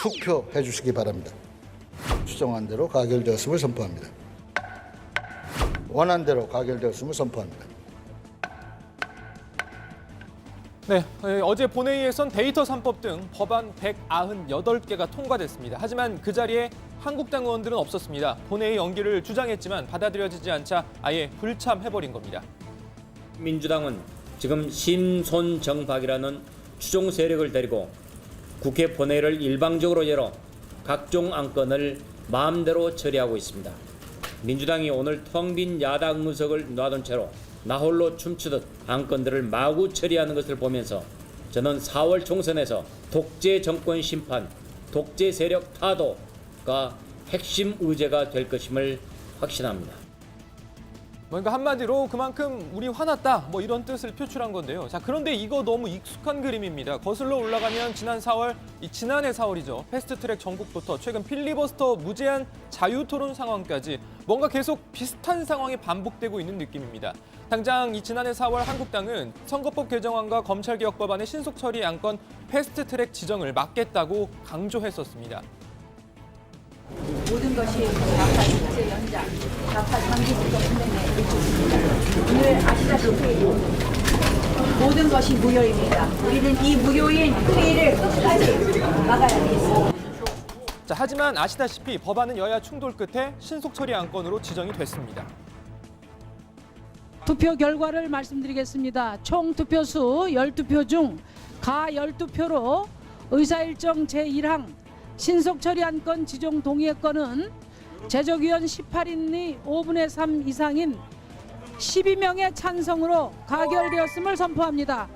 투표해 주시기 바랍니다. 추정한 대로 가결되었음을 선포합니다. 원안대로 가결되었음을 선포합니다. 네, 어제 본회의에선 데이터 3법 등 법안 198개가 통과됐습니다. 하지만 그 자리에 한국당 의원들은 없었습니다. 본회의 연기를 주장했지만 받아들여지지 않자 아예 불참해버린 겁니다. 민주당은 지금 신손정박이라는 추종 세력을 데리고 국회 본회의를 일방적으로 열어 각종 안건을 마음대로 처리하고 있습니다. 민주당이 오늘 텅 빈 야당 의석을 놔둔 채로 나홀로 춤추듯 안건들을 마구 처리하는 것을 보면서 저는 4월 총선에서 독재 정권 심판, 독재 세력 타도가 핵심 의제가 될 것임을 확신합니다. 뭔가 한마디로 그만큼 우리 화났다 뭐 이런 뜻을 표출한 건데요. 자, 그런데 이거 너무 익숙한 그림입니다. 거슬러 올라가면 지난해 4월이죠. 패스트트랙 전국부터 최근 필리버스터 무제한 자유토론 상황까지 뭔가 계속 비슷한 상황이 반복되고 있는 느낌입니다. 당장 지난해 4월 한국당은 선거법 개정안과 검찰개혁 법안의 신속 처리 안건 패스트트랙 지정을 막겠다고 강조했었습니다. 모든 것이 좌파 국제 연장, 좌파 장기부터 분명히 있습니다. 오늘 아시다시피 모든 것이 무효입니다. 우리는 이 무효인 회의를 끝까지 막아야 되겠습니다. 자, 하지만 아시다시피 법안은 여야 충돌 끝에 신속 처리 안건으로 지정이 됐습니다. 투표 결과를 말씀드리겠습니다. 총 투표수 12표 중 가 12표로 의사일정 제1항 신속 처리 안건 지정 동의의 건은 제적위원 18인이 5분의 3 이상인 12명의 찬성으로 가결되었음을 선포합니다.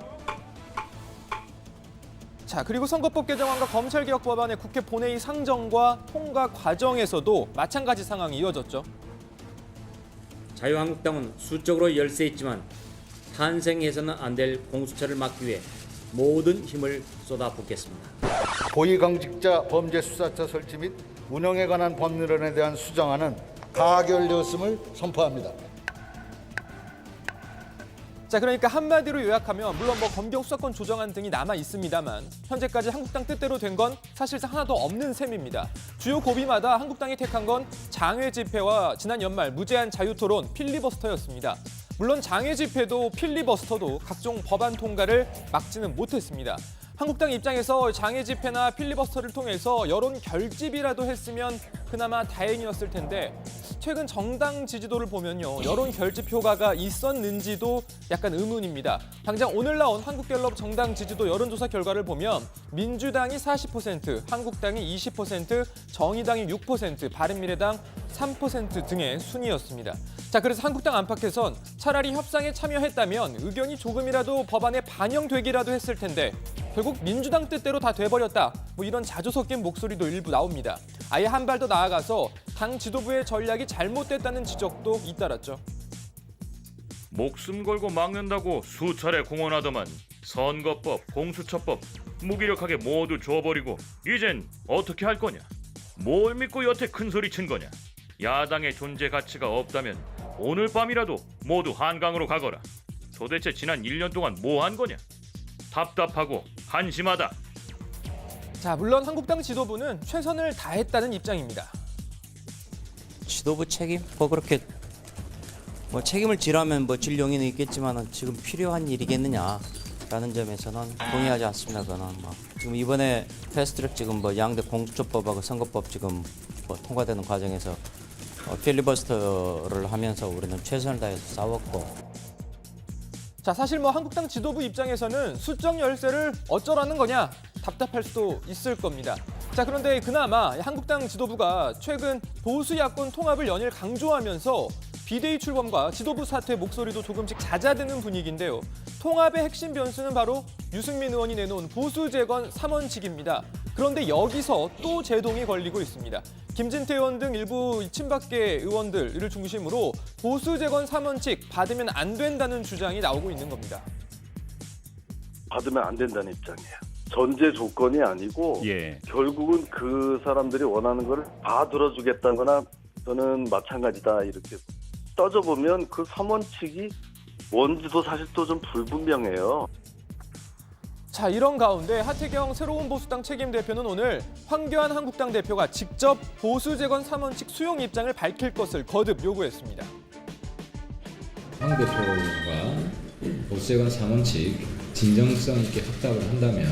자, 그리고 선거법 개정안과 검찰개혁 법안의 국회 본회의 상정과 통과 과정에서도 마찬가지 상황이 이어졌죠. 자유한국당은 수적으로 열세했지만 탄생해서는 안 될 공수처를 막기 위해 모든 힘을 쏟아붓겠습니다. 고위공직자 범죄수사처 설치 및 운영에 관한 법률안에 대한 수정안은 가결되었음을 선포합니다. 자, 그러니까 한마디로 요약하면 물론 검경 수사권 조정안 등이 남아 있습니다만 현재까지 한국당 뜻대로 된 건 사실상 하나도 없는 셈입니다. 주요 고비마다 한국당이 택한 건 장외 집회와 지난 연말 무제한 자유토론 필리버스터였습니다. 물론 장외 집회도 필리버스터도 각종 법안 통과를 막지는 못했습니다. 한국당 입장에서 장외 집회나 필리버스터를 통해서 여론 결집이라도 했으면 그나마 다행이었을 텐데 최근 정당 지지도를 보면요, 여론 결집 효과가 있었는지도 약간 의문입니다. 당장 오늘 나온 한국갤럽 정당 지지도 여론조사 결과를 보면 민주당이 40%, 한국당이 20%, 정의당이 6%, 바른미래당 3% 등의 순이었습니다. 자, 그래서 한국당 안팎에선 차라리 협상에 참여했다면 의견이 조금이라도 법안에 반영되기라도 했을 텐데 결국 민주당 뜻대로 다 돼버렸다. 뭐 이런 자주 섞인 목소리도 일부 나옵니다. 아예 한 발 더 나아가서 당 지도부의 전략이 잘못됐다는 지적도 잇따랐죠. 목숨 걸고 막는다고 수차례 공언하더만 선거법, 공수처법 무기력하게 모두 줘버리고 이젠 어떻게 할 거냐? 뭘 믿고 여태 큰 소리 친 거냐? 야당의 존재 가치가 없다면 오늘 밤이라도 모두 한강으로 가거라. 도대체 지난 1년 동안 뭐 한 거냐? 답답하고 한심하다. 자, 물론 한국당 지도부는 최선을 다했다는 입장입니다. 지도부 책임? 그렇게 책임을 지라면 질 용의는 있겠지만 지금 필요한 일이겠느냐라는 점에서는 동의하지 않습니다. 그거는 지금 이번에 패스트트랙 지금 양대 공수처법하고 선거법 지금 통과되는 과정에서 필리버스터를 하면서 우리는 최선을 다해서 싸웠고. 자, 사실 한국당 지도부 입장에서는 수적 열세를 어쩌라는 거냐 답답할 수도 있을 겁니다. 자, 그런데 그나마 한국당 지도부가 최근 보수 야권 통합을 연일 강조하면서 비대위 출범과 지도부 사퇴 목소리도 조금씩 잦아드는 분위기인데요. 통합의 핵심 변수는 바로 유승민 의원이 내놓은 보수 재건 3원칙입니다. 그런데 여기서 또 제동이 걸리고 있습니다. 김진태 의원 등 일부 친박계 의원들을 중심으로 보수 재건 3원칙 받으면 안 된다는 주장이 나오고 있는 겁니다. 받으면 안 된다는 입장이에요. 전제 조건이 아니고 결국은 그 사람들이 원하는 걸 다 들어주겠다는 거나 저는 마찬가지다 이렇게 따져보면 그 3원칙이 뭔지도 사실 또 좀 불분명해요. 자, 이런 가운데 하태경 새로운 보수당 책임 대표는 오늘 황교안 한국당 대표가 직접 보수 재건 3원칙 수용 입장을 밝힐 것을 거듭 요구했습니다. 황 대표가 보수재건 3원칙 진정성 있게 확답을 한다면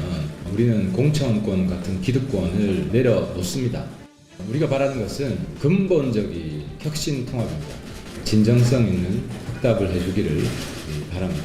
우리는 공천권 같은 기득권을 내려놓습니다. 우리가 바라는 것은 근본적인 혁신 통합입니다. 진정성 있는 확답을 해주기를 바랍니다.